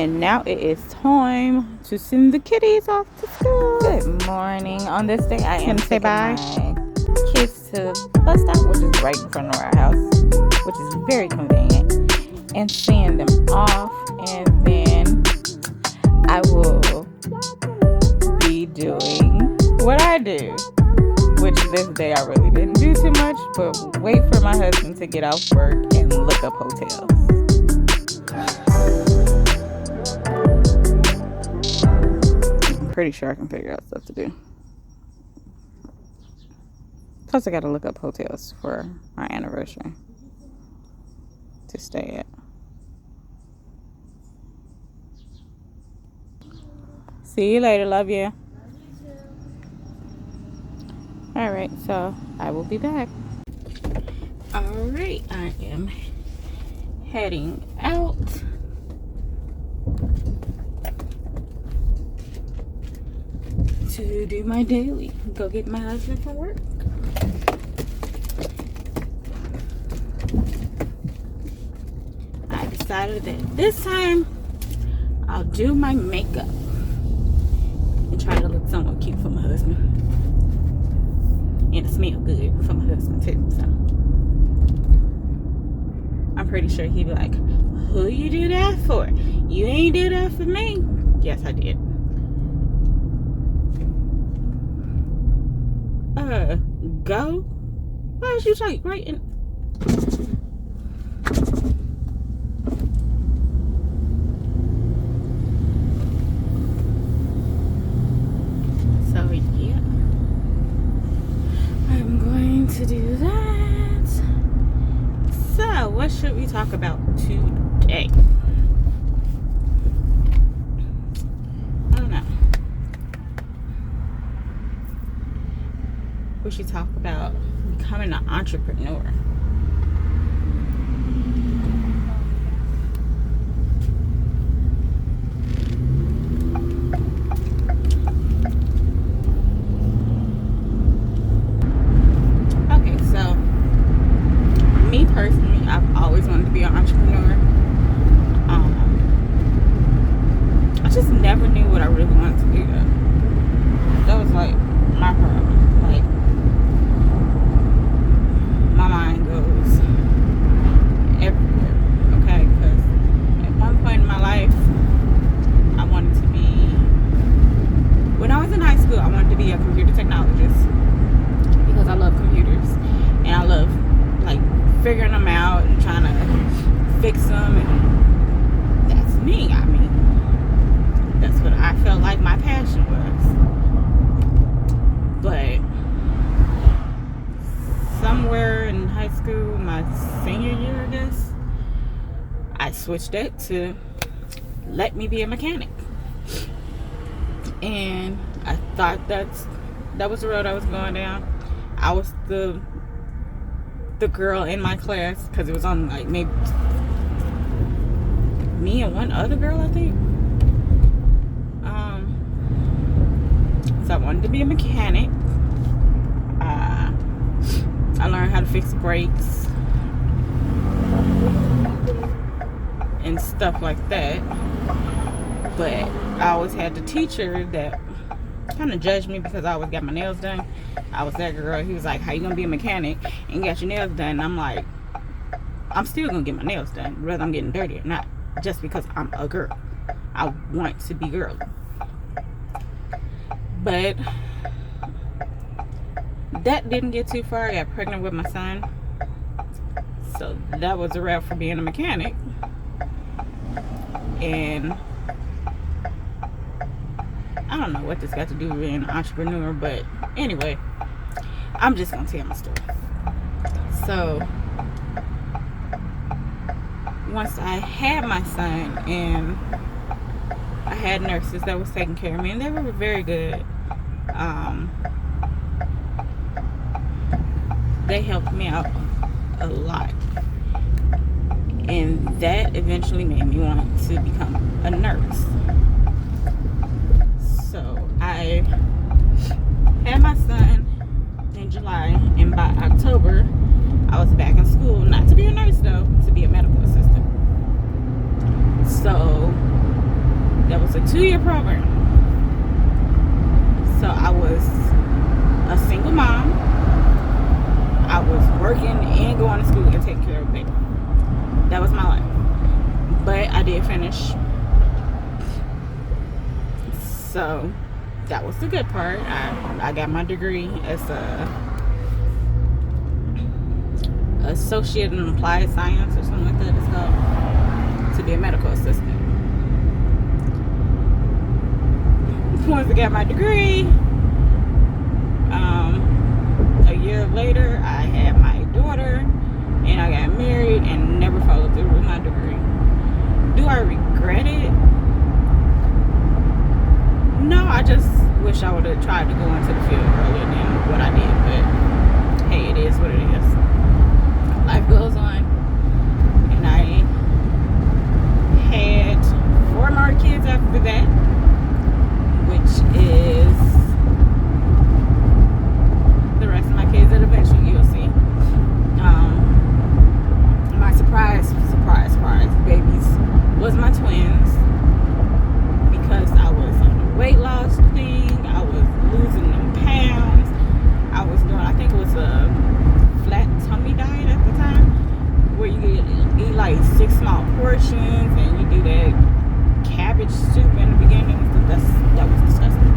And now it is time to send the kitties off to school. Good morning. On this day, I am taking my kids to the bus stop, which is right in front of our house, which is very convenient, and seeing them off. And then I will be doing what I do, which this day I really didn't do too much, but wait for my husband to get off work and look up hotels. I'm pretty sure I can figure out stuff to do. Plus I gotta look up hotels for our anniversary to stay at. See you later, love you. Alright, so I will be back. Alright, I am heading out. To do my daily. Go get my husband from work. I decided that this time I'll do my makeup and try to look somewhat cute for my husband. And it smell good for my husband too, so I'm pretty sure he'd be like, who you do that for? You ain't do that for me. Yes, I did. Go? Why is you like right in? So yeah, I'm going to do that. So what should we talk about today? I don't know. We should talk about becoming an entrepreneur. Okay, so me personally, I've always wanted to be an entrepreneur. I just never knew what I really wanted to do though. That was like my problem. Like, my mind goes everywhere, okay? Because at one point in my life, I wanted to be, when I was in high school, I wanted to be a computer technologist because I love computers and I love like figuring them out and trying to fix them, and that's me. I mean, that's what I felt like my passion was. But somewhere in high school, my senior year, I guess, I switched it to let me be a mechanic. And I thought that was the road I was going down. I was the girl in my class, because it was on like maybe me and one other girl, I think. So I wanted to be a mechanic. I learned how to fix brakes and stuff like that. But I always had the teacher that kind of judged me because I always got my nails done. I was that girl. He was like, how you gonna be a mechanic and get your nails done? And I'm like, I'm still gonna get my nails done, whether I'm getting dirty or not, just because I'm a girl. I want to be girly. But that didn't get too far. I got pregnant with my son. So that was a wrap for being a mechanic. And I don't know what this got to do with being an entrepreneur, but anyway, I'm just gonna tell my story. So once I had my son, and I had nurses that was taking care of me, and they were very good. They helped me out a lot, and that eventually made me want to become a nurse. So I had my son in July, and by October I was back in school, not to be a nurse though, to be a medical assistant. So 2-year program. So I was a single mom. I was working and going to school and taking care of baby. That was my life. But I did finish. So that was the good part. I got my degree as a associate in applied science or something like that it's called, to be a medical assistant. Once I got my degree, a year later I had my daughter and I got married and never followed through with my degree. Do I regret it? No, I just wish I would have tried to go into the field earlier than what I did, but hey, it is what it is. Life goes on, and I had 4 more kids after that, which is the rest of my kids that eventually you'll see. My surprise babies was my twins, because I was on a weight loss thing. I was losing them pounds. I was doing, I think it was a flat tummy diet at the time, where you eat like 6 small portions and you do that cabbage soup in the beginning. That was disgusting.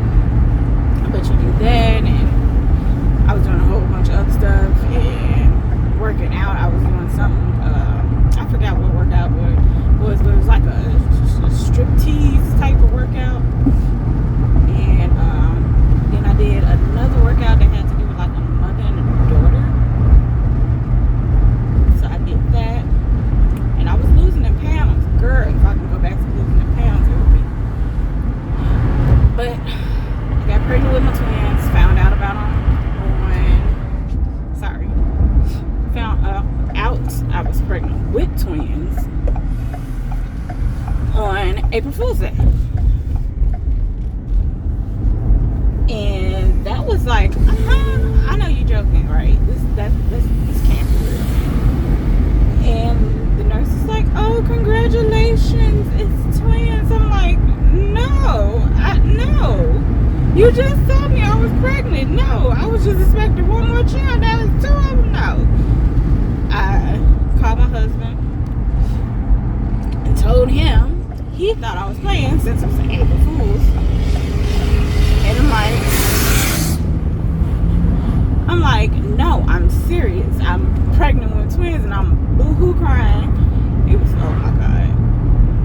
But you do that, and I was doing a whole bunch of other stuff and working out. I was doing something, I forgot what workout it was, but it was like a striptease type of workout. And then I did another workout that had to do with like a mother and a daughter. So I did that, and I was losing them pounds. Girl, if I can go back to losing them pounds, it would be. But I got pregnant with my twins, found out about them out I was pregnant with twins on April Fool's Day. And that was like, I know you're joking, right? This can't be real. And the nurse is like, oh, congratulations, it's twins. I'm like, no. You just told me I was pregnant. No, I was just expecting one more child. That was 2 of them. No. I called my husband and told him. He thought I was playing since it was an April Fool's. And I'm like, no, I'm serious. I'm pregnant with twins, and I'm boo-hoo crying. It was, oh my God.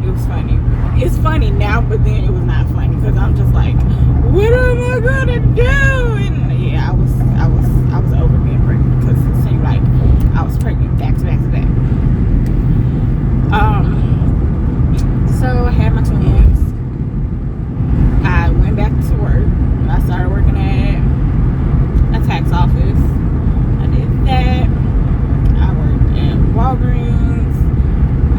It was funny. It's funny now, but then it was not funny, because I'm just like, what am I gonna do? And yeah, I was over being pregnant, because it seemed like I was pregnant back to back to back. So I had my twins. I went back to work. I started working at a tax office. I did that. I worked at Walgreens.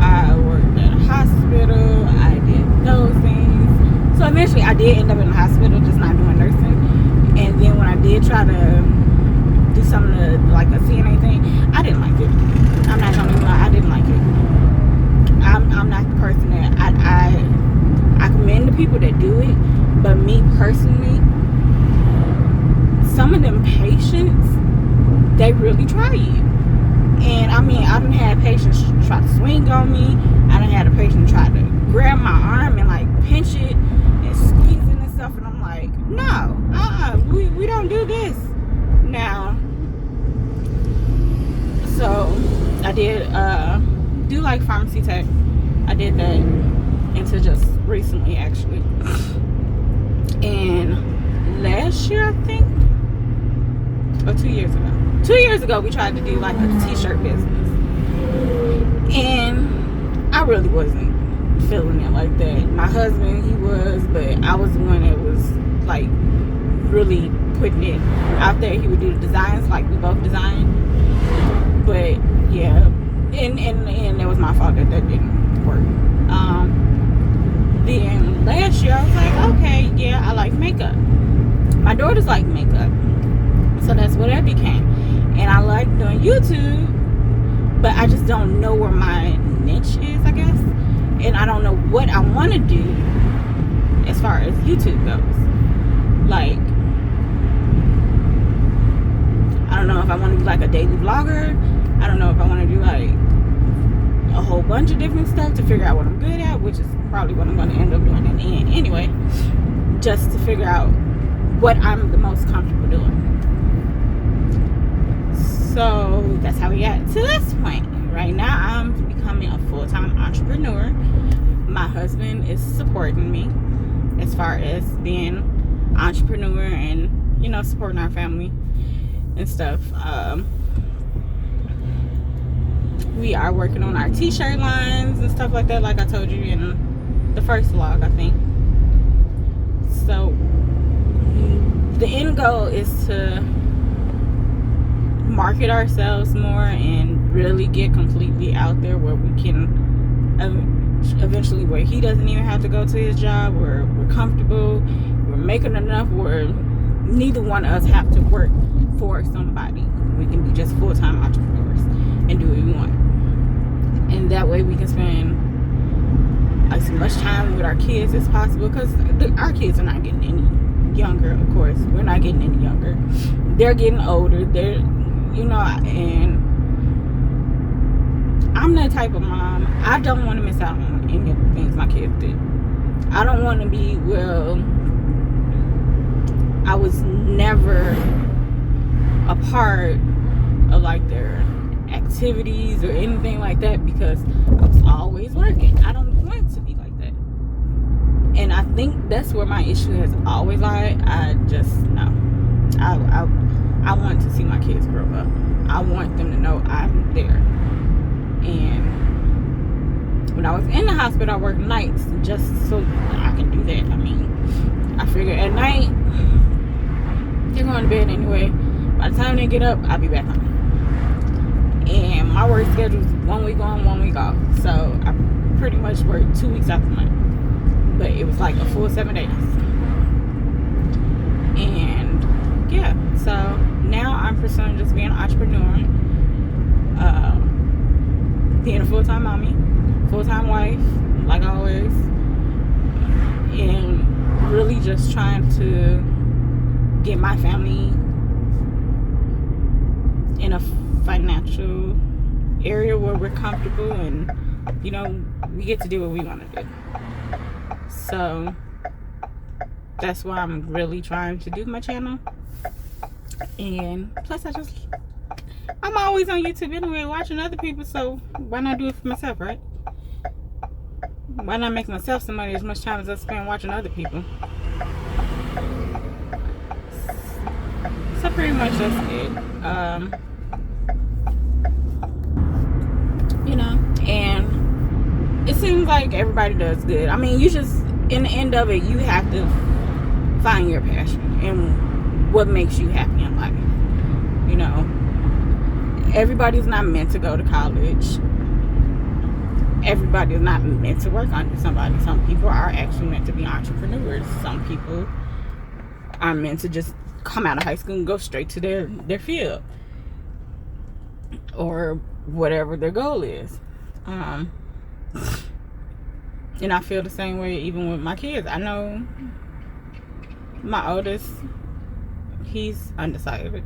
I worked at a hospital. I did those things. So eventually I did end up in the hospital, just not doing nursing. And then when I did try to do some of the, like a CNA thing, I didn't like it. I'm not gonna even lie, I didn't like it. I'm not the person that I commend the people that do it, but me personally, some of them patients, they really try you. And I mean, I done had patients try to swing on me. I done had a patient try to grab my arm and like pinch it and squeeze it and stuff, and I'm like, no, we don't do this. Now, so I did do like pharmacy tech. I did that until just recently, actually. And last year, I think, or 2 years ago. 2 years ago, we tried to do like a t-shirt business. And I really wasn't feeling it like that. My husband, he was, but I was the one that was like really putting it out there. He would do the designs, like we both designed. But yeah, and it was my fault that didn't work. Then last year I was like, okay, yeah, I like makeup. My daughters like makeup, so that's what that became. And I like doing YouTube, but I just don't know where my niche is, I guess. And I don't know what I want to do as far as YouTube goes. Like, I don't know if I want to be like a daily vlogger. I don't know if I want to do like a whole bunch of different stuff to figure out what I'm good at, which is probably what I'm going to end up doing in the end anyway, just to figure out what I'm the most comfortable doing. So that's how we got to this point. Right now I'm becoming a full-time entrepreneur. My husband is supporting me as far as being entrepreneur and, you know, supporting our family and stuff. We are working on our t-shirt lines and stuff like that, like I told you in the first vlog, I think. So the end goal is to market ourselves more and really get completely out there where we can eventually, where he doesn't even have to go to his job, where we're comfortable, we're making enough where neither one of us have to work for somebody. We can be just full-time entrepreneurs and do what we want, and that way we can spend as much time with our kids as possible, because our kids are not getting any younger. Of course, we're not getting any younger. They're getting older. They're, you know, and I'm that type of mom. I don't want to miss out on any of the things my kids do. I don't want to be, well, I was never a part of like their activities or anything like that, because I was always working. I don't want to be like that. And I think that's where my issue has always lied. I just, no. I want to see my kids grow up. I want them to know I'm there. And when I was in the hospital, I worked nights just so I can do that. I mean, I figure at night, they're going to bed anyway. By the time they get up, I'll be back home. And my work schedule is 1 week on, 1 week off. So I pretty much work 2 weeks out the month. But it was like a full 7 days. And yeah, so now I'm pursuing just being an entrepreneur, being a full-time mommy, full-time wife, like always, and really just trying to get my family in a financial area where we're comfortable and, you know, we get to do what we want to do. So that's why I'm really trying to do my channel. And plus I'm always on YouTube anyway watching other people, so why not do it for myself, right? Why not make myself some money as much time as I spend watching other people? So pretty much that's it. You know, and it seems like everybody does good. I mean, you just, in the end of it, you have to find your passion and what makes you happy in life. You know, everybody's not meant to go to college. Everybody is not meant to work under somebody. Some people are actually meant to be entrepreneurs. Some people are meant to just come out of high school and go straight to their field or whatever their goal is. And I feel the same way even with my kids. I know my oldest, he's undecided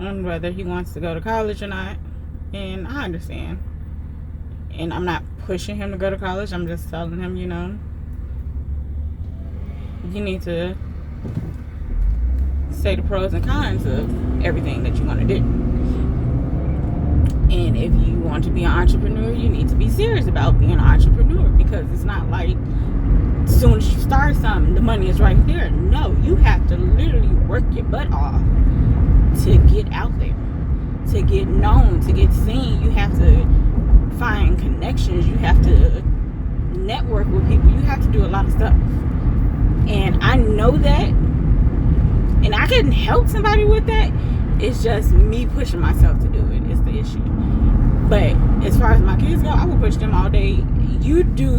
on whether he wants to go to college or not, and I understand. And I'm not pushing him to go to college. I'm just telling him, you know, you need to say the pros and cons of everything that you want to do. And if you want to be an entrepreneur, you need to be serious about being an entrepreneur, because it's not like as soon as you start something, the money is right there. No, you have to literally work your butt off to get out there, to get known, to get seen. You have to find connections. You have to network with people. You have to do a lot of stuff. And I know that. And I can help somebody with that. It's just me pushing myself to do it is the issue. But as far as my kids go, I will push them all day. You do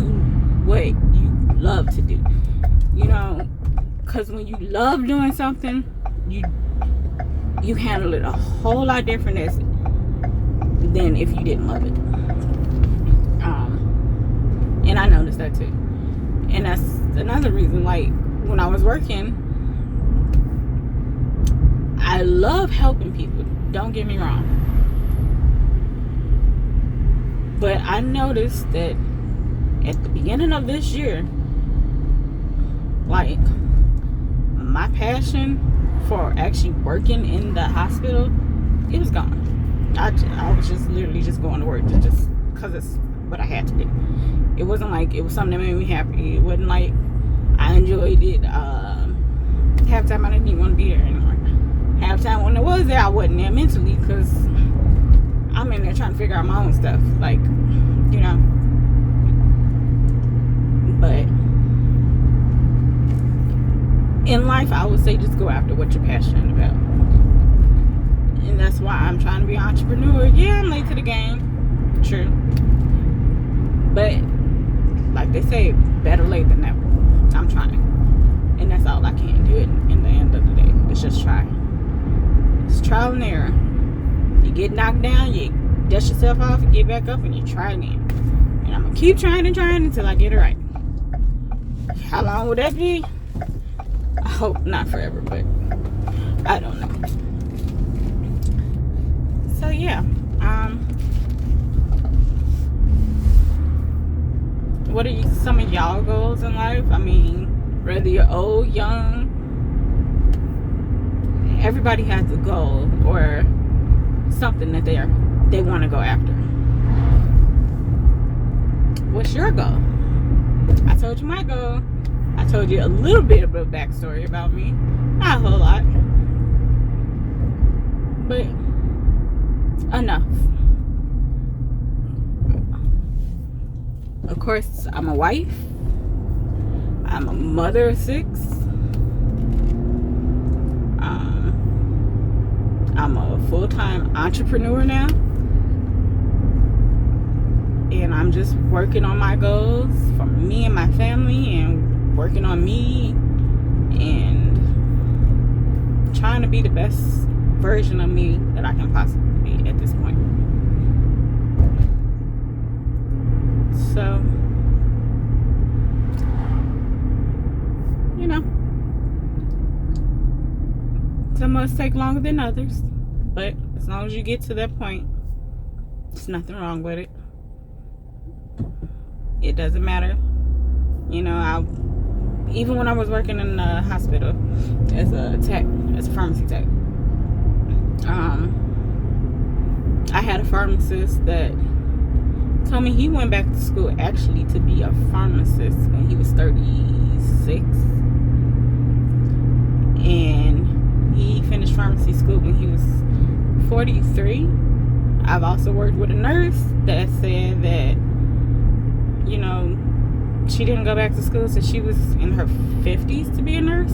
what you love to do. You know, because when you love doing something, you handle it a whole lot different than if you didn't love it. And I noticed that too. And that's another reason, like, when I was working, I love helping people, don't get me wrong, but I noticed that at the beginning of this year, like, my passion for actually working in the hospital, it was gone. I was just literally just going to work just because it's what I had to do. It wasn't like it was something that made me happy. It wasn't like I enjoyed it. Half time I didn't even want to be there anymore. Half time when I was there, I wasn't there mentally because I'm in there trying to figure out my own stuff. Like, you know. But in life, I would say just go after what you're passionate about. And that's why I'm trying to be an entrepreneur. Yeah, I'm late to the game. True. But like they say, better late than never. I'm trying. And that's all I can do in the end of the day. It's just try. It's trial and error. You get knocked down, you dust yourself off, you get back up, and you try again. And I'm going to keep trying and trying until I get it right. How long would that be? I hope not forever, but I don't know. So yeah, what are some of y'all goals in life? I mean, whether you're old, young, everybody has a goal or something that they want to go after. What's your goal? I told you my goal. I told you a little bit of a backstory about me. Not a whole lot. But enough. Of course, I'm a wife. I'm a mother of 6. I'm a full-time entrepreneur now. And I'm just working on my goals for me and my family and working on me and trying to be the best version of me that I can possibly be at this point. So, you know, some of us take longer than others, but as long as you get to that point, there's nothing wrong with it. It doesn't matter. You know, even when I was working in the hospital as a pharmacy tech, I had a pharmacist that told me he went back to school actually to be a pharmacist when he was 36, and he finished pharmacy school when he was 43. I've also worked with a nurse that said that, you know, she didn't go back to school since she was in her 50s to be a nurse.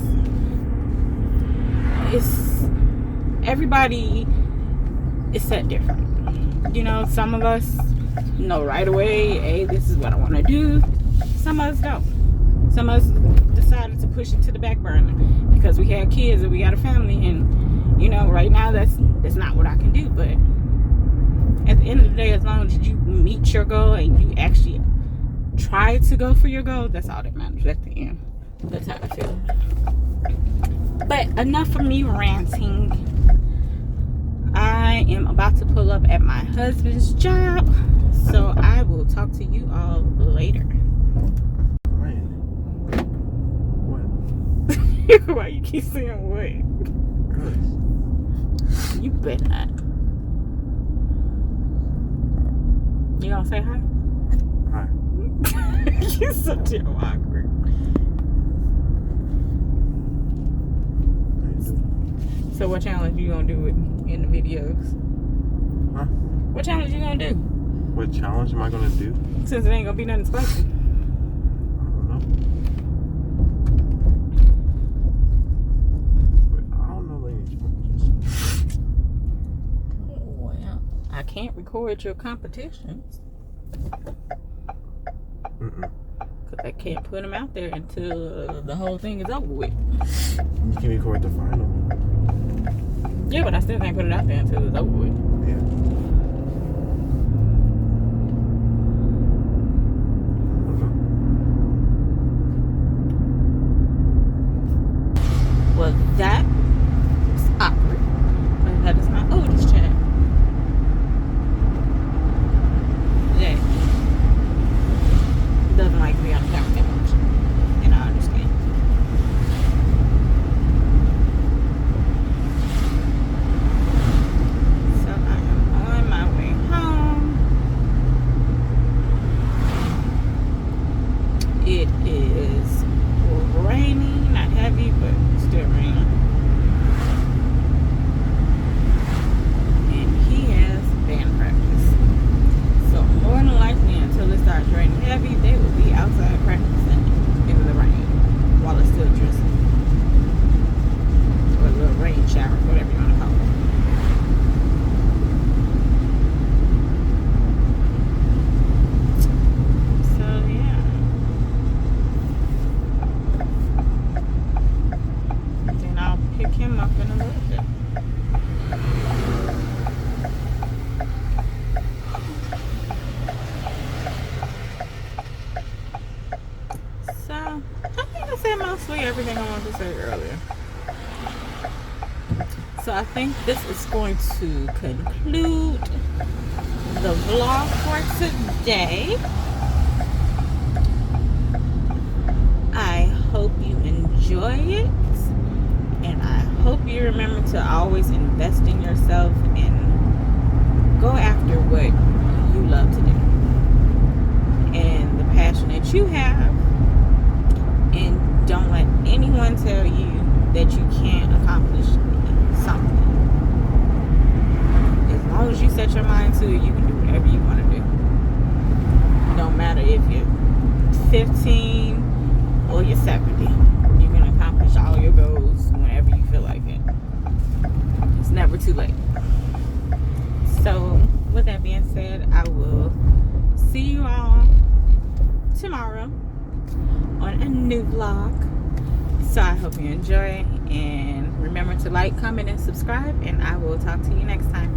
Everybody is set different. You know, some of us know right away, hey, this is what I want to do. Some of us don't. Some of us decided to push it to the back burner because we had kids and we got a family, and you know, right now that's not what I can do. But at the end of the day, as long as you meet your goal and you actually try to go for your goal, that's all that matters at the end. That's how I feel. But enough of me ranting. I am about to pull up at my husband's job, so I will talk to you all later. What? Why you keep saying what? Cause You better not. You gonna say hi? hi. You're so damn awkward. So what challenge you gonna do in the videos? Huh? What challenge you gonna do? What challenge am I gonna do? Since it ain't gonna be nothing spicy. I don't know. But I don't know any challenges. Well, I can't record your competitions. Because I can't put them out there until the whole thing is over with. You can record the final. Yeah, but I still can't put it out there until it's over with. Yeah. I don't say everything I wanted to say earlier. So I think this is going to conclude the vlog for today. I hope you enjoy it, and I hope you remember to always invest in yourself and go after what you love to do and the passion that you have, and don't let anyone tell you that you can't accomplish something. As long as you set your mind to it, you can do whatever you want to do. No matter if you're 15 or you're 70, you can accomplish all your goals whenever you feel like it. It's never too late. So with that being said, I will see you all tomorrow on a new vlog. So I hope you enjoy, and remember to like, comment, and subscribe, and I will talk to you next time.